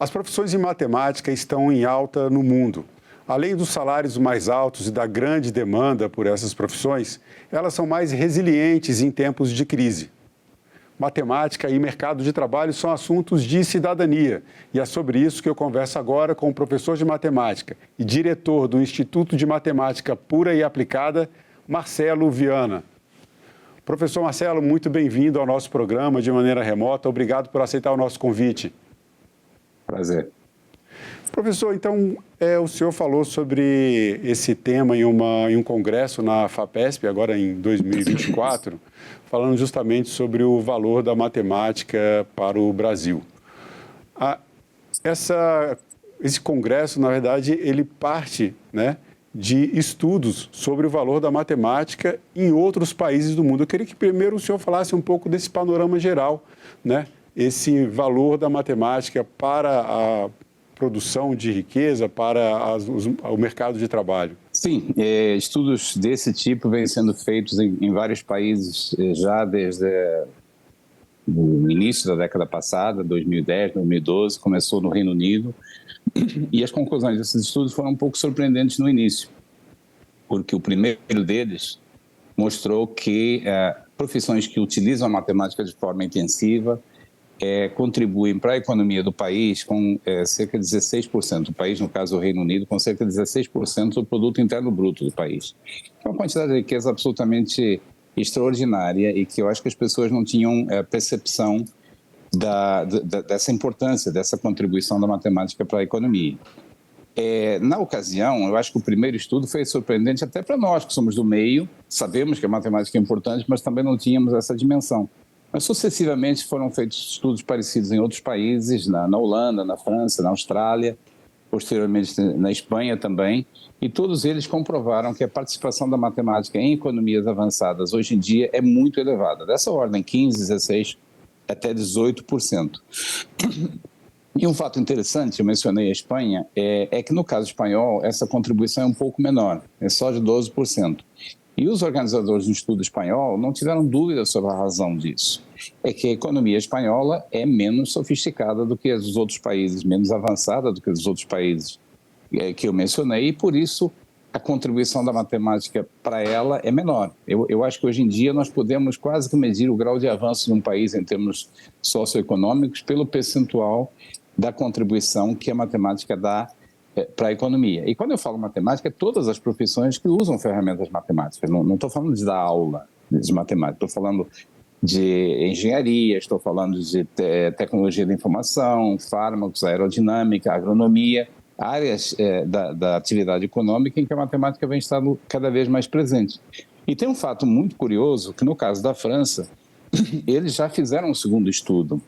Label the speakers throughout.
Speaker 1: As profissões de matemática estão em alta no mundo. Além dos salários mais altos e da grande demanda por essas profissões, elas são mais resilientes em tempos de crise. Matemática e mercado de trabalho são assuntos de cidadania. E é sobre isso que eu converso agora com o professor de matemática e diretor do Instituto de Matemática Pura e Aplicada, Marcelo Viana. Professor Marcelo, muito bem-vindo ao nosso programa de maneira remota. Obrigado por aceitar o nosso convite.
Speaker 2: Prazer.
Speaker 1: Professor, então, o senhor falou sobre esse tema em um congresso na FAPESP, agora em 2024, falando justamente sobre o valor da matemática para o Brasil. Esse congresso, na verdade, ele parte, de estudos sobre o valor da matemática em outros países do mundo. Eu queria que primeiro o senhor falasse um pouco desse panorama geral, esse valor da matemática para a produção de riqueza, para o mercado de trabalho.
Speaker 2: Sim, estudos desse tipo vêm sendo feitos em vários países já desde o início da década passada, 2010, 2012, começou no Reino Unido, e as conclusões desses estudos foram um pouco surpreendentes no início, porque o primeiro deles mostrou que profissões que utilizam a matemática de forma intensiva contribuem para a economia do país com cerca de 16%, o país, no caso o Reino Unido, com cerca de 16% do produto interno bruto do país. É uma quantidade de riqueza absolutamente extraordinária e que eu acho que as pessoas não tinham percepção dessa importância, dessa contribuição da matemática para a economia. Na ocasião, eu acho que o primeiro estudo foi surpreendente até para nós, que somos do meio, sabemos que a matemática é importante, mas também não tínhamos essa dimensão. Mas sucessivamente foram feitos estudos parecidos em outros países, na Holanda, na França, na Austrália, posteriormente na Espanha também, e todos eles comprovaram que a participação da matemática em economias avançadas hoje em dia é muito elevada, dessa ordem 15%, 16%, até 18%. E um fato interessante, eu mencionei a Espanha, é que no caso espanhol essa contribuição é um pouco menor, é só de 12%. E os organizadores do estudo espanhol não tiveram dúvida sobre a razão disso. É que a economia espanhola é menos sofisticada do que as dos outros países, menos avançada do que os outros países que eu mencionei, e por isso a contribuição da matemática para ela é menor. Eu acho que hoje em dia nós podemos quase que medir o grau de avanço de um país em termos socioeconômicos pelo percentual da contribuição que a matemática dá para a economia. E quando eu falo matemática, todas as profissões que usam ferramentas matemáticas. Não estou falando de dar aula de matemática, estou falando de engenharia, estou falando de tecnologia da informação, fármacos, aerodinâmica, agronomia, áreas da atividade econômica em que a matemática vem estando cada vez mais presente. E tem um fato muito curioso, que no caso da França, eles já fizeram um segundo estudo,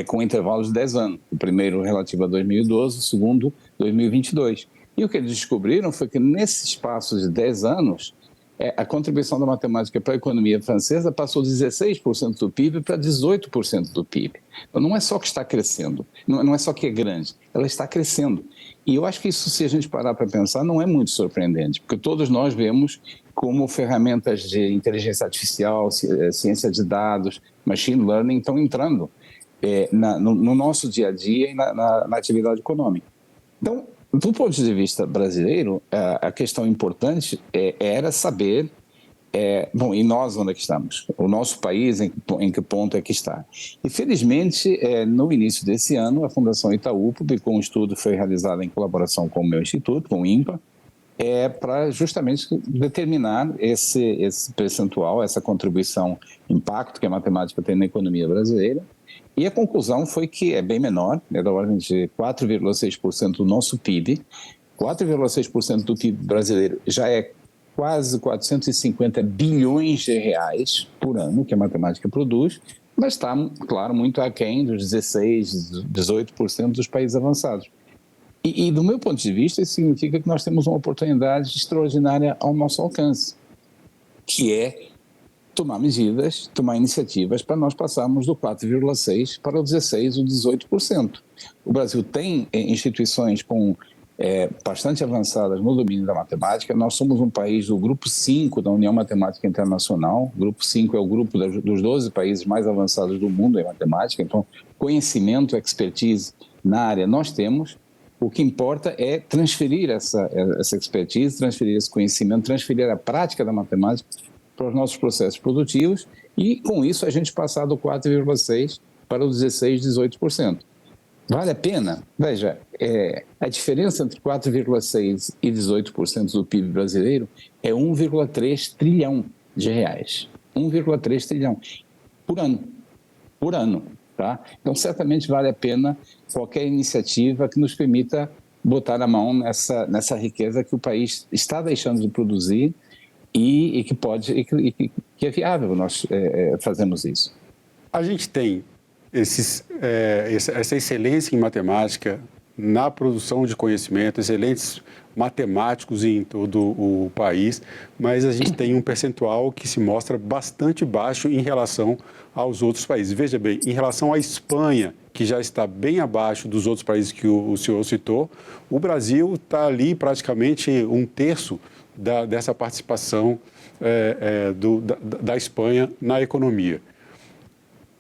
Speaker 2: com intervalos de 10 anos. O primeiro relativo a 2012, o segundo 2022. E o que eles descobriram foi que nesse espaço de 10 anos, a contribuição da matemática para a economia francesa passou de 16% do PIB para 18% do PIB. Então não é só que está crescendo, não é só que é grande, ela está crescendo. E eu acho que isso, se a gente parar para pensar, não é muito surpreendente, porque todos nós vemos como ferramentas de inteligência artificial, ciência de dados, machine learning estão entrando no nosso dia a dia e na atividade econômica. Então, do ponto de vista brasileiro, a questão importante era saber, e nós onde é que estamos? O nosso país, em que ponto é que está? E, felizmente, no início desse ano, a Fundação Itaú publicou um estudo que foi realizado em colaboração com o meu instituto, com o INPA, para justamente determinar esse percentual, essa contribuição, impacto que a matemática tem na economia brasileira. E a conclusão foi que é bem menor, da ordem de 4,6% do nosso PIB. 4,6% do PIB brasileiro já é quase 450 bilhões de reais por ano que a matemática produz, mas está, claro, muito aquém dos 16%, 18% dos países avançados. E do meu ponto de vista, isso significa que nós temos uma oportunidade extraordinária ao nosso alcance, que é tomar medidas, tomar iniciativas para nós passarmos do 4,6% para o 16% ou 18%. O Brasil tem instituições bastante avançadas no domínio da matemática. Nós somos um país do Grupo 5 da União Matemática Internacional. O Grupo 5 é o grupo dos 12 países mais avançados do mundo em matemática. Então, conhecimento, expertise na área nós temos. O que importa é transferir essa expertise, transferir esse conhecimento, transferir a prática da matemática para os nossos processos produtivos e, com isso, a gente passar do 4,6% para o 16%, 18%. Vale a pena? Veja, a diferença entre 4,6% e 18% do PIB brasileiro é 1,3 trilhão de reais. 1,3 trilhão por ano. Tá? Então, certamente vale a pena qualquer iniciativa que nos permita botar a mão nessa riqueza que o país está deixando de produzir e que é viável nós fazermos isso.
Speaker 1: A gente tem essa excelência em matemática na produção de conhecimento, excelentes matemáticos em todo o país, mas a gente tem um percentual que se mostra bastante baixo em relação aos outros países. Veja bem, em relação à Espanha, que já está bem abaixo dos outros países que o senhor citou, o Brasil está ali praticamente 1/3 dessa participação da Espanha na economia.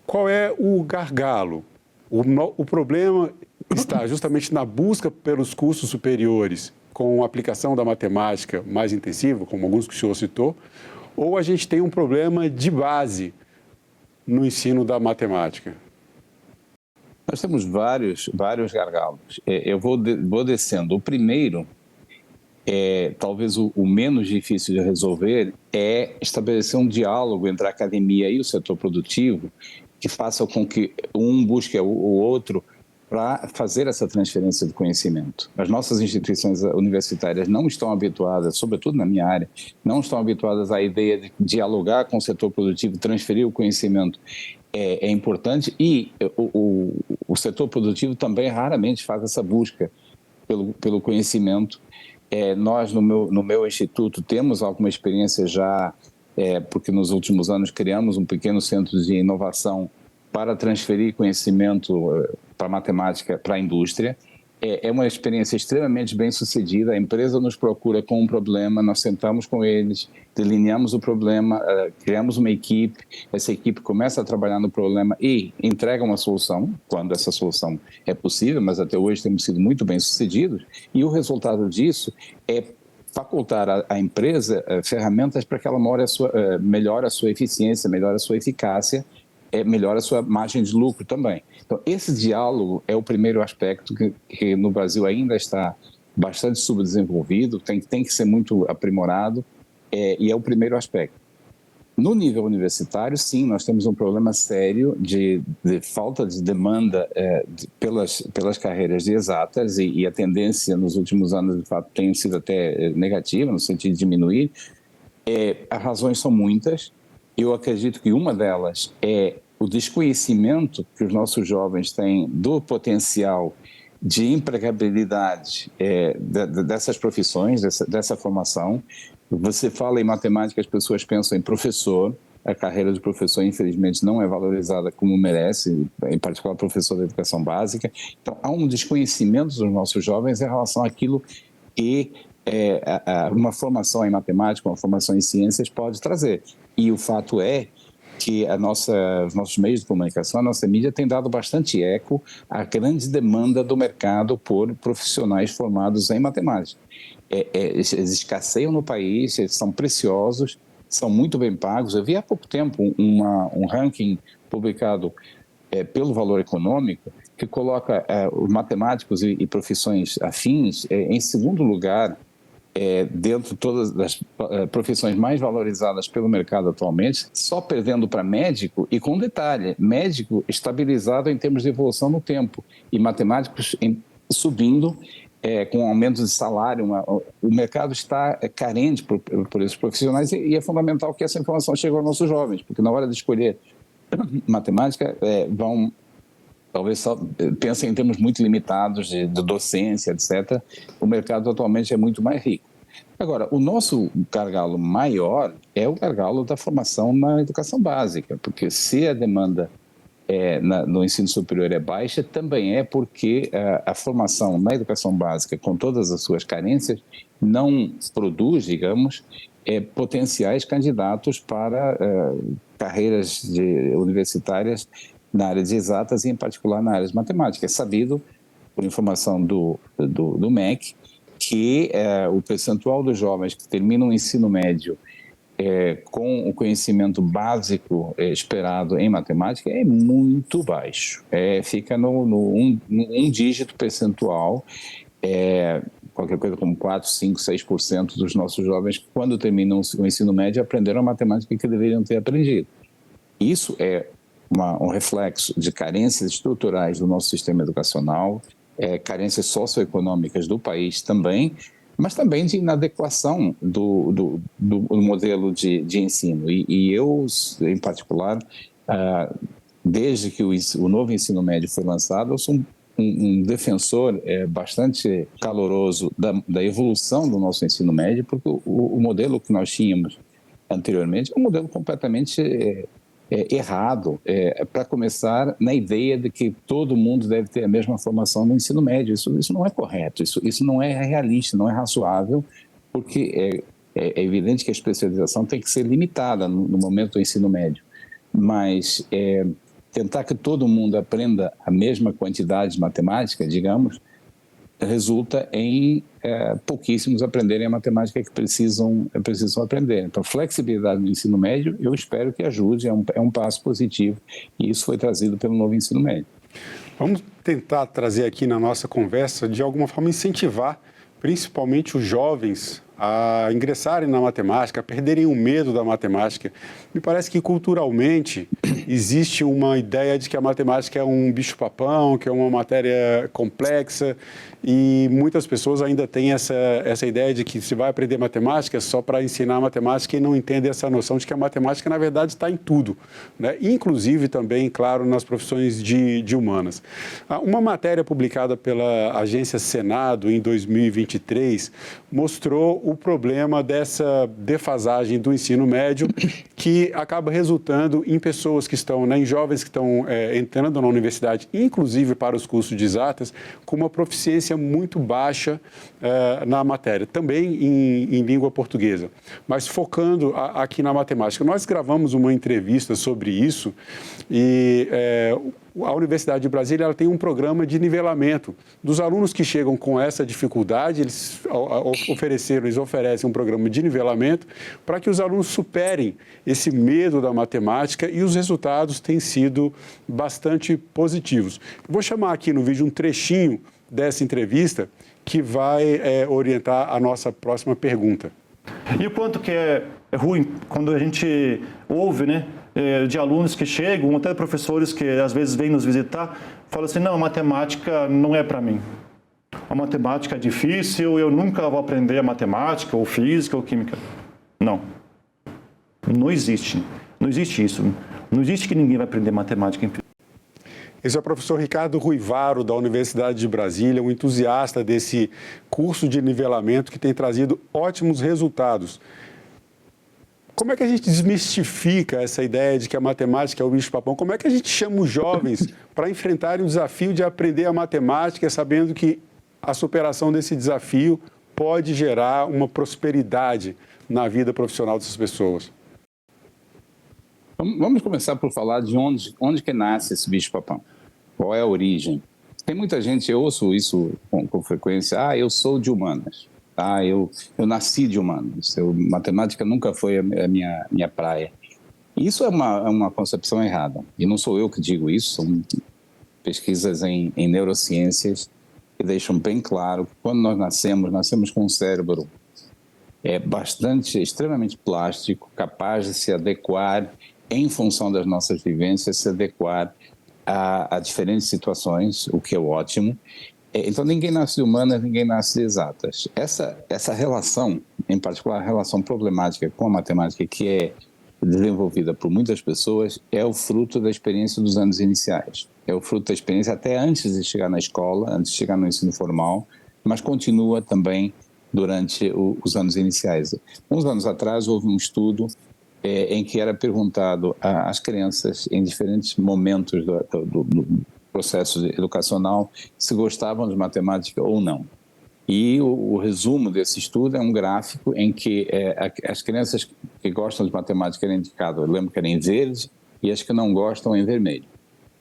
Speaker 1: Qual é o gargalo? O problema está justamente na busca pelos cursos superiores com a aplicação da matemática mais intensiva, como alguns que o senhor citou, ou a gente tem um problema de base no ensino da matemática?
Speaker 2: Nós temos vários gargalos. Eu vou descendo. O primeiro, talvez o menos difícil de resolver, é estabelecer um diálogo entre a academia e o setor produtivo que faça com que um busque o outro para fazer essa transferência de conhecimento. As nossas instituições universitárias não estão habituadas, sobretudo na minha área, não estão habituadas à ideia de dialogar com o setor produtivo, transferir o conhecimento. É importante e o setor produtivo também raramente faz essa busca pelo conhecimento. Nós, no meu instituto, temos alguma experiência já, porque nos últimos anos criamos um pequeno centro de inovação para transferir conhecimento para matemática para a indústria. É uma experiência extremamente bem sucedida. A empresa nos procura com um problema, nós sentamos com eles, delineamos o problema, criamos uma equipe, essa equipe começa a trabalhar no problema e entrega uma solução, quando essa solução é possível, mas até hoje temos sido muito bem sucedidos, e o resultado disso é facultar à empresa ferramentas para que ela melhore a sua eficiência, melhore a sua eficácia, melhora a sua margem de lucro também. Então, esse diálogo é o primeiro aspecto que no Brasil ainda está bastante subdesenvolvido, tem que ser muito aprimorado, e é o primeiro aspecto. No nível universitário, sim, nós temos um problema sério de falta de demanda pelas carreiras de exatas, e a tendência nos últimos anos, de fato, tem sido até negativa, no sentido de diminuir. As razões são muitas. Eu acredito que uma delas é o desconhecimento que os nossos jovens têm do potencial de empregabilidade dessas profissões, dessa formação. Você fala em matemática, as pessoas pensam em professor. A carreira de professor, infelizmente, não é valorizada como merece, em particular professor da educação básica. Então, há um desconhecimento dos nossos jovens em relação àquilo que uma formação em matemática, uma formação em ciências pode trazer. E o fato é que os nossos meios de comunicação, a nossa mídia tem dado bastante eco à grande demanda do mercado por profissionais formados em matemática. Eles escasseiam no país, eles são preciosos, são muito bem pagos. Eu vi há pouco tempo um ranking publicado pelo Valor Econômico que coloca os matemáticos e profissões afins em segundo lugar dentro de todas as profissões mais valorizadas pelo mercado atualmente, só perdendo para médico, e com detalhe, médico estabilizado em termos de evolução no tempo, e matemáticos subindo com aumento de salário. O mercado está carente por esses profissionais, e é fundamental que essa informação chegue aos nossos jovens, porque na hora de escolher matemática talvez só pensem em termos muito limitados de docência, etc. O mercado atualmente é muito mais rico. Agora, o nosso gargalo maior é o gargalo da formação na educação básica, porque se a demanda no ensino superior é baixa, também é porque a formação na educação básica, com todas as suas carências, não produz, digamos, potenciais candidatos para carreiras universitárias na área de exatas e, em particular, na área de matemática. É sabido por informação do MEC, que o percentual dos jovens que terminam o ensino médio com o conhecimento básico esperado em matemática é muito baixo. Fica no um dígito percentual, qualquer coisa como 4, 5, 6% dos nossos jovens, quando terminam o ensino médio, aprenderam a matemática que deveriam ter aprendido. Isso é um reflexo de carências estruturais do nosso sistema educacional, carências socioeconômicas do país também, mas também de inadequação do modelo de ensino. E eu, em particular, desde que o novo ensino médio foi lançado, eu sou um defensor bastante caloroso da evolução do nosso ensino médio, porque o modelo que nós tínhamos anteriormente é um modelo completamente errado, para começar, na ideia de que todo mundo deve ter a mesma formação no ensino médio. Isso não é correto, isso não é realista, não é razoável, porque é evidente que a especialização tem que ser limitada no momento do ensino médio, mas tentar que todo mundo aprenda a mesma quantidade de matemática, digamos, resulta em pouquíssimos aprenderem a matemática que precisam aprender. Então, flexibilidade no ensino médio, eu espero que ajude, é um passo positivo, e isso foi trazido pelo novo ensino médio.
Speaker 1: Vamos tentar trazer aqui na nossa conversa, de alguma forma, incentivar principalmente os jovens a ingressarem na matemática, a perderem o medo da matemática. Me parece que culturalmente existe uma ideia de que a matemática é um bicho-papão, que é uma matéria complexa, e muitas pessoas ainda têm essa ideia de que se vai aprender matemática só para ensinar matemática e não entendem essa noção de que a matemática, na verdade, está em tudo, né? Inclusive também, claro, nas profissões de humanas. Uma matéria publicada pela agência Senado em 2023 mostrou o problema dessa defasagem do ensino médio, que acaba resultando em pessoas que estão, em jovens que estão entrando na universidade, inclusive para os cursos de exatas, com uma proficiência muito baixa na matéria, também em língua portuguesa. Mas focando aqui na matemática, nós gravamos uma entrevista sobre isso e a Universidade de Brasília ela tem um programa de nivelamento dos alunos que chegam com essa dificuldade. Eles oferecem um programa de nivelamento para que os alunos superem esse medo da matemática, e os resultados têm sido bastante positivos. Vou chamar aqui no vídeo um trechinho dessa entrevista que vai orientar a nossa próxima pergunta.
Speaker 3: E o quanto que é ruim quando a gente ouve, de alunos que chegam, até professores que às vezes vêm nos visitar, falam assim: não, a matemática não é para mim. A matemática é difícil, eu nunca vou aprender a matemática, ou física, ou química. Não. Não existe. Não existe isso. Não existe que ninguém vai aprender matemática em física.
Speaker 1: Esse é o professor Ricardo Ruivaro, da Universidade de Brasília, um entusiasta desse curso de nivelamento que tem trazido ótimos resultados. Como é que a gente desmistifica essa ideia de que a matemática é o bicho-papão? Como é que a gente chama os jovens para enfrentarem o desafio de aprender a matemática, sabendo que a superação desse desafio pode gerar uma prosperidade na vida profissional dessas pessoas?
Speaker 2: Vamos começar por falar de onde que nasce esse bicho-papão. Qual é a origem? Tem muita gente, eu ouço isso com frequência: eu sou de humanas. Eu nasci de humanas, matemática nunca foi a minha praia. Isso é uma concepção errada, e não sou eu que digo isso, são pesquisas em neurociências que deixam bem claro que quando nós nascemos com um cérebro extremamente plástico, capaz de se adequar em função das nossas vivências, se adequar a diferentes situações, o que é ótimo. Então, ninguém nasce de humanas, ninguém nasce de exatas. Essa relação, em particular a relação problemática com a matemática, que é desenvolvida por muitas pessoas, é o fruto da experiência dos anos iniciais. É o fruto da experiência até antes de chegar na escola, antes de chegar no ensino formal, mas continua também durante os anos iniciais. Uns anos atrás, houve um estudo em que era perguntado às crianças, em diferentes momentos do processo educacional, se gostavam de matemática ou não. E o resumo desse estudo é um gráfico em que as crianças que gostam de matemática eram indicadas, eu lembro que era em verde, e as que não gostam em vermelho.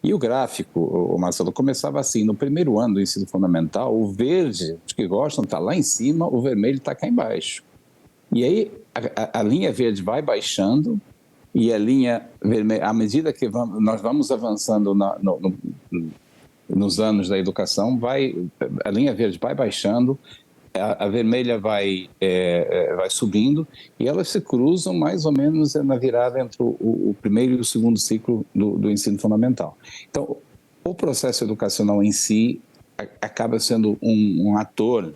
Speaker 2: E o gráfico, o Marcelo, começava assim, no primeiro ano do ensino fundamental, o verde, os que gostam, está lá em cima, o vermelho está cá embaixo. E aí a linha verde vai baixando e a linha vermelha, à medida que nós vamos avançando nos anos da educação, a linha verde vai baixando, a vermelha vai subindo e elas se cruzam mais ou menos na virada entre o primeiro e o segundo ciclo do ensino fundamental. Então, o processo educacional em si acaba sendo um ator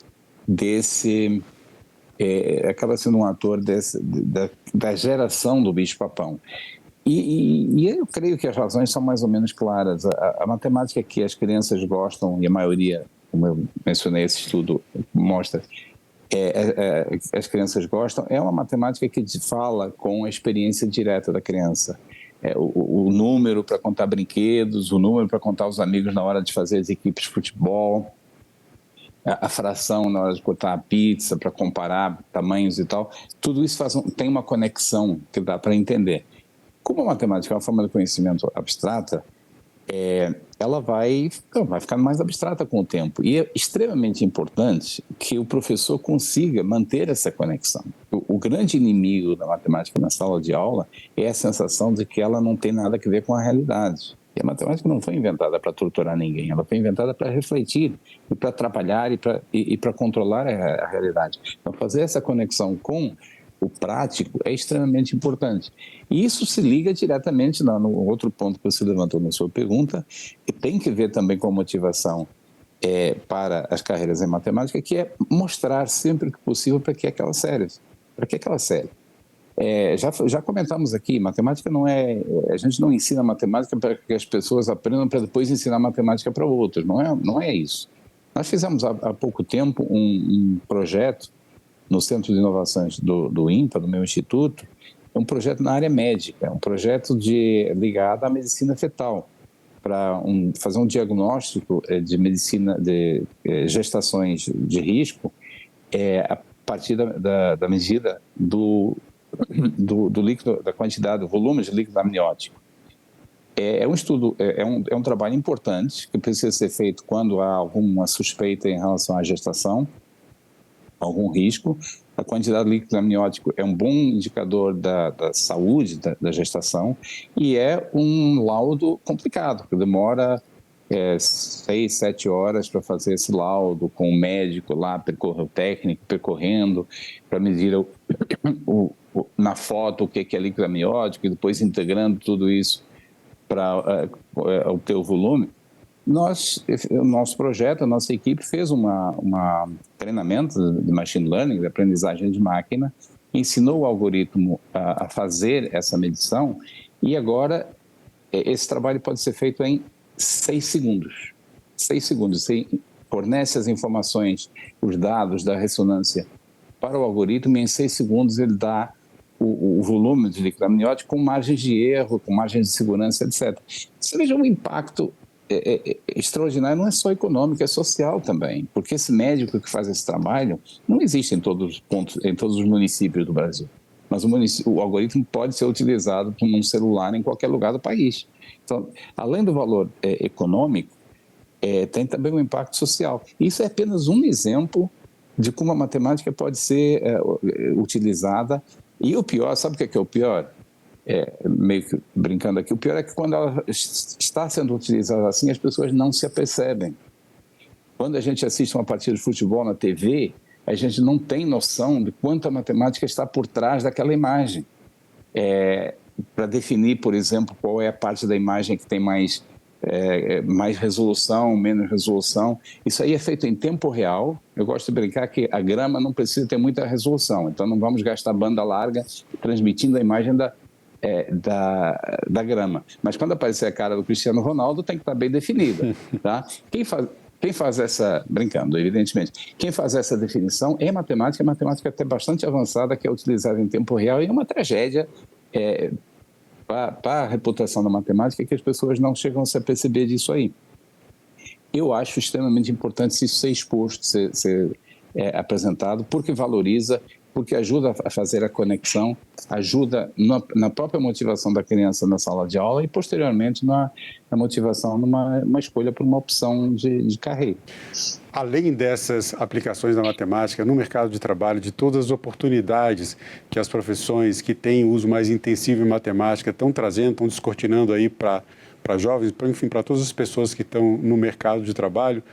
Speaker 2: da geração do bicho-papão. E eu creio que as razões são mais ou menos claras. A matemática que as crianças gostam, e a maioria, como eu mencionei, esse estudo mostra, as crianças gostam, é uma matemática que fala com a experiência direta da criança. O número para contar brinquedos, o número para contar os amigos na hora de fazer as equipes de futebol, a fração na hora de cortar a pizza, para comparar tamanhos e tal, tudo isso tem uma conexão que dá para entender. Como a matemática é uma forma de conhecimento abstrata, ela vai ficando mais abstrata com o tempo. E é extremamente importante que o professor consiga manter essa conexão. O grande inimigo da matemática na sala de aula é a sensação de que ela não tem nada a ver com a realidade. E a matemática não foi inventada para torturar ninguém, ela foi inventada para refletir, e para trabalhar e para controlar a realidade. Então, fazer essa conexão com o prático é extremamente importante. E isso se liga diretamente no outro ponto que você levantou na sua pergunta, e tem que ver também com a motivação para as carreiras em matemática, que é mostrar sempre que possível para que aquela serve. Para que aquela serve. Já comentamos aqui, matemática não a gente não ensina matemática para que as pessoas aprendam para depois ensinar matemática para outros, não é isso. Nós fizemos há pouco tempo um projeto no Centro de Inovações do INPA, do meu instituto, um projeto na área médica, um projeto ligado à medicina fetal, para fazer um diagnóstico de medicina de gestações de risco a partir da medida do líquido, da quantidade, do volume de líquido amniótico. É um estudo, é um trabalho importante que precisa ser feito quando há alguma suspeita em relação à gestação, algum risco. A quantidade de líquido amniótico é um bom indicador da saúde da gestação e é um laudo complicado, que demora 6, 7 horas para fazer esse laudo, com o médico lá, o técnico percorrendo, para medir na foto o que é líquido amniótico e depois integrando tudo isso para obter o volume. O nosso projeto, a nossa equipe fez um treinamento de machine learning, de aprendizagem de máquina, ensinou o algoritmo a fazer essa medição e agora esse trabalho pode ser feito em 6 segundos. 6 segundos. Você fornece as informações, os dados da ressonância para o algoritmo e em 6 segundos ele dá o volume de líquido amniótico com margens de erro, com margens de segurança, etc. Você veja um impacto extraordinário, não é só econômico, é social também, porque esse médico que faz esse trabalho não existe em todos os municípios do Brasil, mas o algoritmo pode ser utilizado por um celular em qualquer lugar do país. Então, além do valor econômico, tem também um impacto social. Isso é apenas um exemplo de como a matemática pode ser utilizada. E o pior, sabe o que é o pior? Meio que brincando aqui, o pior é que quando ela está sendo utilizada assim, as pessoas não se apercebem. Quando a gente assiste uma partida de futebol na TV, a gente não tem noção de quanta matemática está por trás daquela imagem. Para definir, por exemplo, qual é a parte da imagem que tem mais resolução, menos resolução. Isso aí é feito em tempo real. Eu gosto de brincar que a grama não precisa ter muita resolução, então não vamos gastar banda larga transmitindo a imagem da grama. Mas quando aparecer a cara do Cristiano Ronaldo, tem que estar bem definida. Tá? Quem faz essa, brincando, evidentemente, quem faz essa definição é matemática até bastante avançada, que é utilizada em tempo real, e é uma tragédia para a reputação da matemática, que as pessoas não chegam a se aperceber disso aí. Eu acho extremamente importante isso ser exposto, ser apresentado, porque valoriza porque ajuda a fazer a conexão, ajuda na própria motivação da criança na sala de aula e, posteriormente, na motivação numa escolha por uma opção de carreira.
Speaker 1: Além dessas aplicações da matemática no mercado de trabalho, de todas as oportunidades que as profissões que têm uso mais intensivo em matemática estão trazendo, estão descortinando aí para jovens, enfim, para todas as pessoas que estão no mercado de trabalho,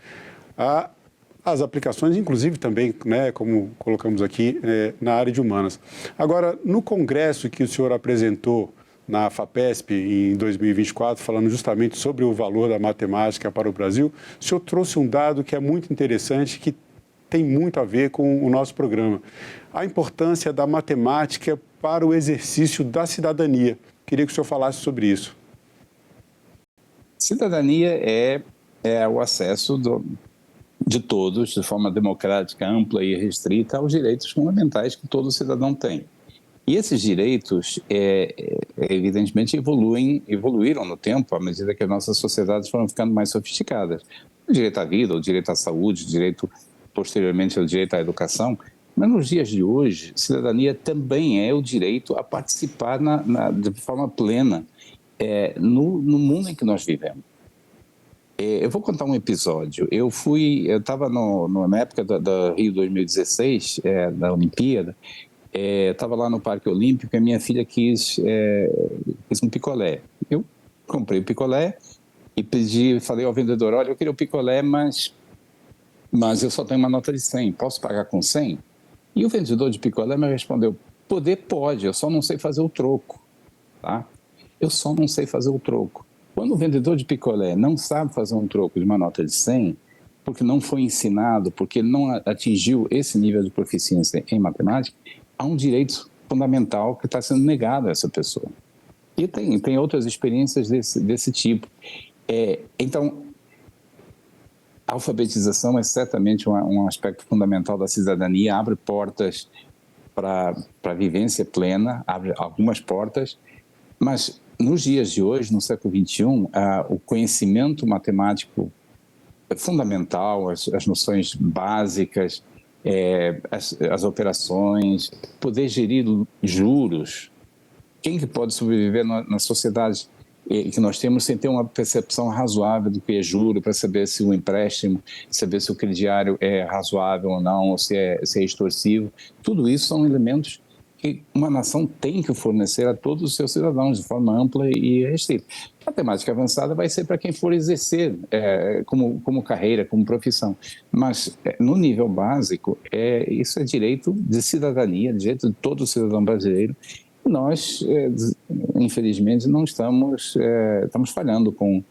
Speaker 1: as aplicações, inclusive também, né, como colocamos aqui, na área de humanas. Agora, no congresso que o senhor apresentou na FAPESP em 2024, falando justamente sobre o valor da matemática para o Brasil, o senhor trouxe um dado que é muito interessante, que tem muito a ver com o nosso programa. A importância da matemática para o exercício da cidadania. Queria que o senhor falasse sobre isso.
Speaker 2: Cidadania é o acesso de todos, de forma democrática, ampla e restrita, aos direitos fundamentais que todo cidadão tem. E esses direitos, evidentemente, evoluíram no tempo, à medida que as nossas sociedades foram ficando mais sofisticadas. O direito à vida, o direito à saúde, o direito, posteriormente, ao direito à educação. Mas nos dias de hoje, cidadania também é o direito a participar de forma plena no mundo em que nós vivemos. Eu vou contar um episódio. Eu estava na época da Rio 2016, da Olimpíada, estava lá no Parque Olímpico e a minha filha quis um picolé. Eu comprei o picolé e falei ao vendedor, olha, eu queria o picolé, mas eu só tenho uma nota de 100, posso pagar com 100? E o vendedor de picolé me respondeu, pode, eu só não sei fazer o troco, tá? Eu só não sei fazer o troco. Quando o vendedor de picolé não sabe fazer um troco de uma nota de 100, porque não foi ensinado, porque não atingiu esse nível de proficiência em matemática, há um direito fundamental que está sendo negado a essa pessoa. E tem outras experiências desse tipo. Então, a alfabetização é certamente um aspecto fundamental da cidadania, abre portas para a vivência plena, abre algumas portas, mas nos dias de hoje, no século XXI, o conhecimento matemático é fundamental, as noções básicas, as operações, poder gerir juros. Quem que pode sobreviver na sociedade que nós temos sem ter uma percepção razoável do que é juro, para saber se o empréstimo, saber se o crediário é razoável ou não, ou se é extorsivo? Tudo isso são elementos que uma nação tem que fornecer a todos os seus cidadãos de forma ampla e restrita. A matemática avançada vai ser para quem for exercer como carreira, como profissão. Mas, no nível básico, isso é direito de cidadania, direito de todo cidadão brasileiro. E nós, infelizmente, não estamos falhando com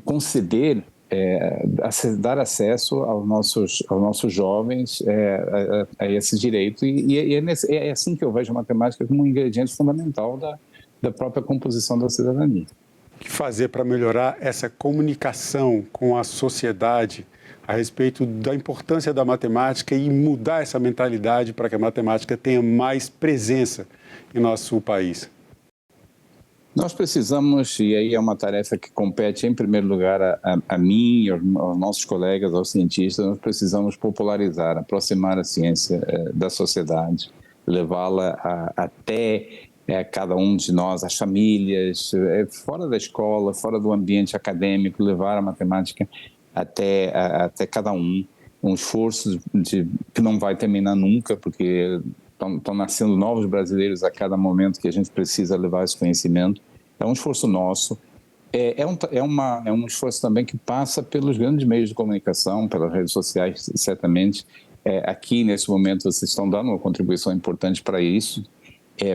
Speaker 2: conceder, dar acesso aos nossos jovens a esse direito, e é assim que eu vejo a matemática como um ingrediente fundamental da própria composição da cidadania.
Speaker 1: O que fazer para melhorar essa comunicação com a sociedade a respeito da importância da matemática e mudar essa mentalidade para que a matemática tenha mais presença em nosso país?
Speaker 2: Nós precisamos, e aí é uma tarefa que compete em primeiro lugar a mim, aos nossos colegas, aos cientistas, nós precisamos popularizar, aproximar a ciência da sociedade, levá-la até cada um de nós, as famílias, fora da escola, fora do ambiente acadêmico, levar a matemática até cada um esforço que não vai terminar nunca, porque estão nascendo novos brasileiros a cada momento que a gente precisa levar esse conhecimento. É um esforço nosso, é um esforço também que passa pelos grandes meios de comunicação, pelas redes sociais, certamente. Aqui, nesse momento, vocês estão dando uma contribuição importante para isso.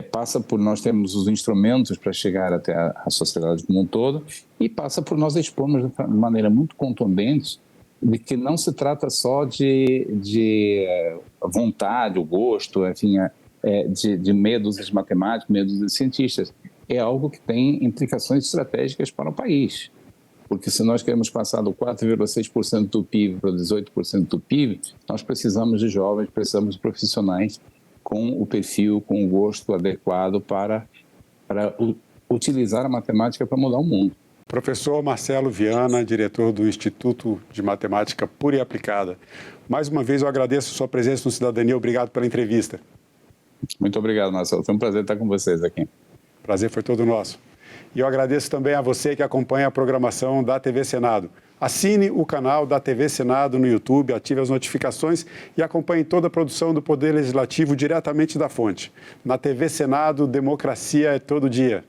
Speaker 2: Passa por nós termos os instrumentos para chegar até a sociedade como um todo, e passa por nós expormos de maneira muito contundente de que não se trata só de vontade, o gosto, enfim, de medos dos matemáticos, medos dos cientistas. É algo que tem implicações estratégicas para o país. Porque se nós queremos passar do 4,6% do PIB para 18% do PIB, nós precisamos de jovens, precisamos de profissionais com o perfil, com o gosto adequado para utilizar a matemática para mudar o mundo.
Speaker 1: Professor Marcelo Viana, diretor do Instituto de Matemática Pura e Aplicada. Mais uma vez eu agradeço a sua presença no Cidadania. Obrigado pela entrevista.
Speaker 2: Muito obrigado, Marcelo. Foi um prazer estar com vocês aqui.
Speaker 1: Prazer foi todo nosso. E eu agradeço também a você que acompanha a programação da TV Senado. Assine o canal da TV Senado no YouTube, ative as notificações e acompanhe toda a produção do Poder Legislativo diretamente da fonte. Na TV Senado, democracia é todo dia.